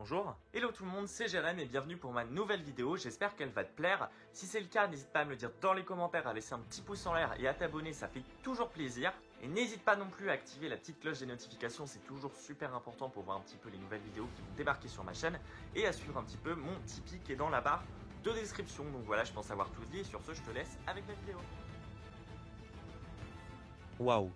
Bonjour, hello tout le monde, c'est Jérém et bienvenue pour ma nouvelle vidéo, j'espère qu'elle va te plaire. Si c'est le cas, n'hésite pas à me le dire dans les commentaires, à laisser un petit pouce en l'air et à t'abonner, ça fait toujours plaisir. Et n'hésite pas non plus à activer la petite cloche des notifications, c'est toujours super important pour voir un petit peu les nouvelles vidéos qui vont débarquer sur ma chaîne. Et à suivre un petit peu mon Tipeee qui est dans la barre de description. Donc voilà, je pense avoir tout dit et sur ce, je te laisse avec la vidéo. Waouh.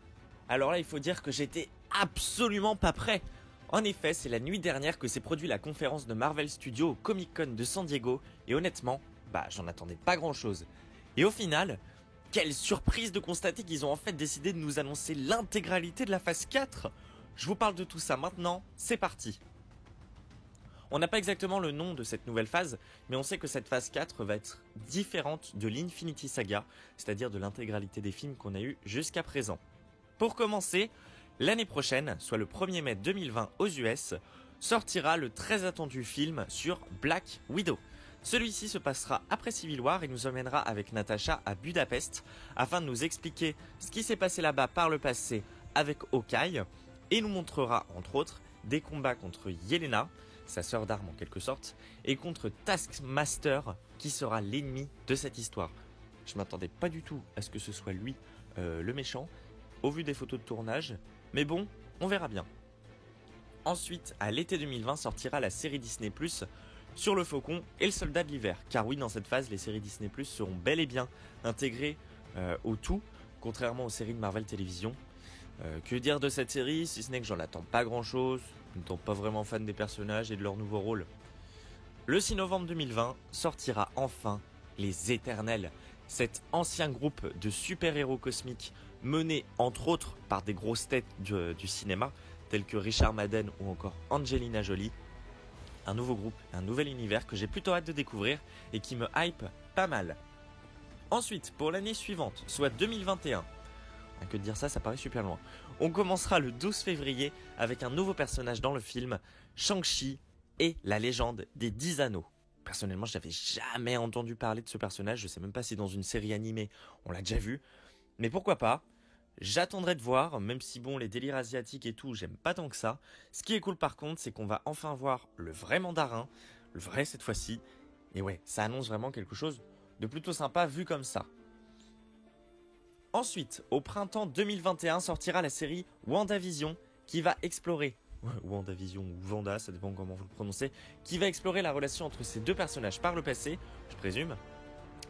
Alors là, il faut dire que j'étais absolument pas prêt. En effet, c'est la nuit dernière que s'est produit la conférence de Marvel Studios au Comic-Con de San Diego, et honnêtement, j'en attendais pas grand-chose. Et au final, quelle surprise de constater qu'ils ont en fait décidé de nous annoncer l'intégralité de la phase 4. Je vous parle de tout ça maintenant, c'est parti. On n'a pas exactement le nom de cette nouvelle phase, mais on sait que cette phase 4 va être différente de l'Infinity Saga, c'est-à-dire de l'intégralité des films qu'on a eu jusqu'à présent. Pour commencer, l'année prochaine, soit le 1er mai 2020 aux US, sortira le très attendu film sur Black Widow. Celui-ci se passera après Civil War et nous emmènera avec Natasha à Budapest afin de nous expliquer ce qui s'est passé là-bas par le passé avec Hawkeye et nous montrera entre autres des combats contre Yelena, sa sœur d'armes en quelque sorte, et contre Taskmaster qui sera l'ennemi de cette histoire. Je m'attendais pas du tout à ce que ce soit lui le méchant, au vu des photos de tournage, mais bon, on verra bien. Ensuite, à l'été 2020 sortira la série Disney+, sur le Faucon et le Soldat de l'Hiver. Car oui, dans cette phase, les séries Disney+, seront bel et bien intégrées au tout, contrairement aux séries de Marvel Télévision. Que dire de cette série, si ce n'est que j'en attends pas grand-chose, n'étant pas vraiment fan des personnages et de leur nouveau rôle. Le 6 novembre 2020 sortira enfin Les Éternels, cet ancien groupe de super-héros cosmiques mené entre autres par des grosses têtes du cinéma tels que Richard Madden ou encore Angelina Jolie. Un nouveau groupe, un nouvel univers que j'ai plutôt hâte de découvrir et qui me hype pas mal. Ensuite, pour l'année suivante, soit 2021, que de dire ça paraît super loin, on commencera le 12 février avec un nouveau personnage dans le film, Shang-Chi et la légende des 10 anneaux. Personnellement, je n'avais jamais entendu parler de ce personnage, je sais même pas si dans une série animée on l'a déjà vu, mais pourquoi pas. J'attendrai de voir, même si bon, les délires asiatiques et tout, j'aime pas tant que ça. Ce qui est cool par contre, c'est qu'on va enfin voir le vrai mandarin, le vrai cette fois-ci. Et ouais, ça annonce vraiment quelque chose de plutôt sympa vu comme ça. Ensuite, au printemps 2021 sortira la série WandaVision qui va explorer, WandaVision ou Wanda, ça dépend comment vous le prononcez, qui va explorer la relation entre ces deux personnages par le passé, je présume.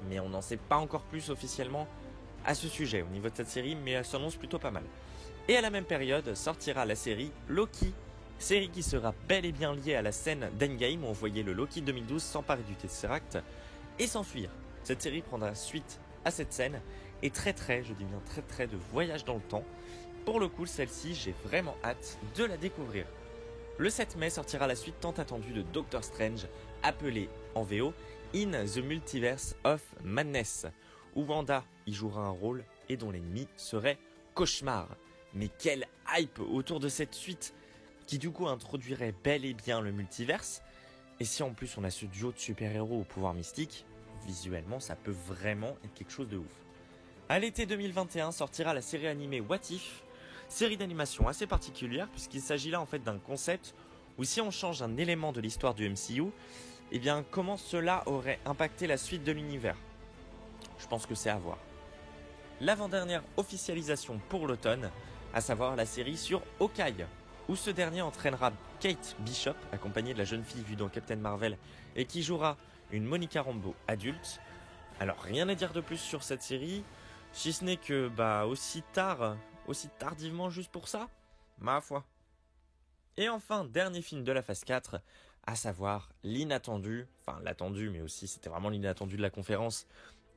Mais on n'en sait pas encore plus officiellement à ce sujet au niveau de cette série, mais elle s'annonce plutôt pas mal. Et à la même période sortira la série Loki, série qui sera bel et bien liée à la scène d'Endgame où on voyait le Loki 2012 s'emparer du Tesseract et s'enfuir. Cette série prendra suite à cette scène et très je dis bien très de voyage dans le temps. Pour le coup, celle-ci, j'ai vraiment hâte de la découvrir. Le 7 mai sortira la suite tant attendue de Doctor Strange, appelée en VO In the Multiverse of Madness, où Wanda y jouera un rôle et dont l'ennemi serait Cauchemar. Mais quelle hype autour de cette suite qui du coup introduirait bel et bien le multiverse. Et si en plus on a ce duo de super-héros au pouvoir mystique, visuellement ça peut vraiment être quelque chose de ouf. À l'été 2021 sortira la série animée What If, série d'animation assez particulière puisqu'il s'agit là en fait d'un concept où si on change un élément de l'histoire du MCU, eh bien comment cela aurait impacté la suite de l'univers. Je pense que c'est à voir. L'avant-dernière officialisation pour l'automne, à savoir la série sur Hawkeye, où ce dernier entraînera Kate Bishop, accompagnée de la jeune fille vue dans Captain Marvel, et qui jouera une Monica Rambeau adulte. Alors rien à dire de plus sur cette série, si ce n'est que aussi tardivement juste pour ça, ma foi. Et enfin, dernier film de la phase 4, à savoir l'inattendu, enfin l'attendu mais aussi c'était vraiment l'inattendu de la conférence,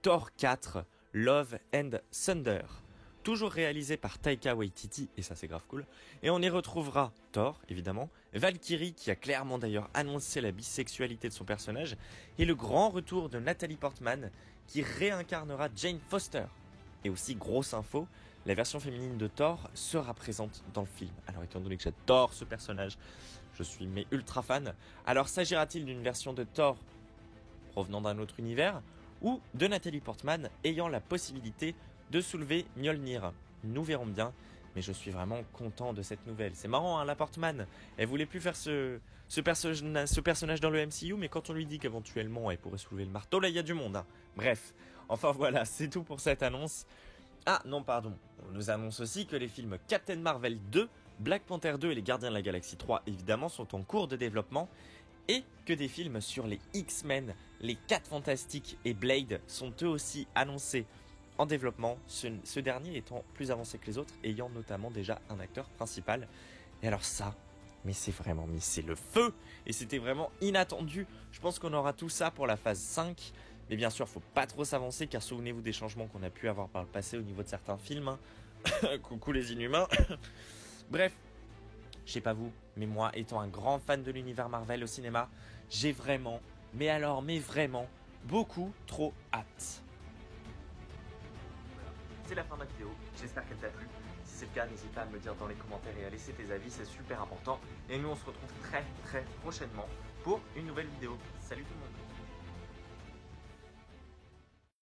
Thor 4, Love and Thunder, toujours réalisé par Taika Waititi, et ça c'est grave cool, et on y retrouvera Thor, évidemment, Valkyrie qui a clairement d'ailleurs annoncé la bisexualité de son personnage, et le grand retour de Natalie Portman qui réincarnera Jane Foster. Et aussi, grosse info, la version féminine de Thor sera présente dans le film. Alors étant donné que j'adore ce personnage, je suis ultra fan, alors s'agira-t-il d'une version de Thor provenant d'un autre univers, ou de Natalie Portman ayant la possibilité de soulever Mjolnir? Nous verrons bien, mais je suis vraiment content de cette nouvelle. C'est marrant, hein, la Portman, elle voulait plus faire ce personnage dans le MCU, mais quand on lui dit qu'éventuellement elle pourrait soulever le marteau, là il y a du monde. Hein. Bref, enfin voilà, c'est tout pour cette annonce. Ah non, pardon, on nous annonce aussi que les films Captain Marvel 2, Black Panther 2 et les Gardiens de la Galaxie 3 évidemment sont en cours de développement, et que des films sur les X-Men, les 4 Fantastiques et Blade sont eux aussi annoncés en développement, ce dernier étant plus avancé que les autres, ayant notamment déjà un acteur principal. Et alors ça, mais c'est le feu. Et c'était vraiment inattendu. Je pense qu'on aura tout ça pour la phase 5. Mais bien sûr, faut pas trop s'avancer, car souvenez-vous des changements qu'on a pu avoir par le passé au niveau de certains films. Hein. Coucou les Inhumains. Bref, je sais pas vous, mais moi, étant un grand fan de l'univers Marvel au cinéma, j'ai vraiment, mais vraiment, beaucoup trop hâte. C'est la fin de la vidéo, j'espère qu'elle t'a plu. Si c'est le cas, n'hésite pas à me le dire dans les commentaires et à laisser tes avis, c'est super important. Et nous on se retrouve très prochainement pour une nouvelle vidéo. Salut tout le monde!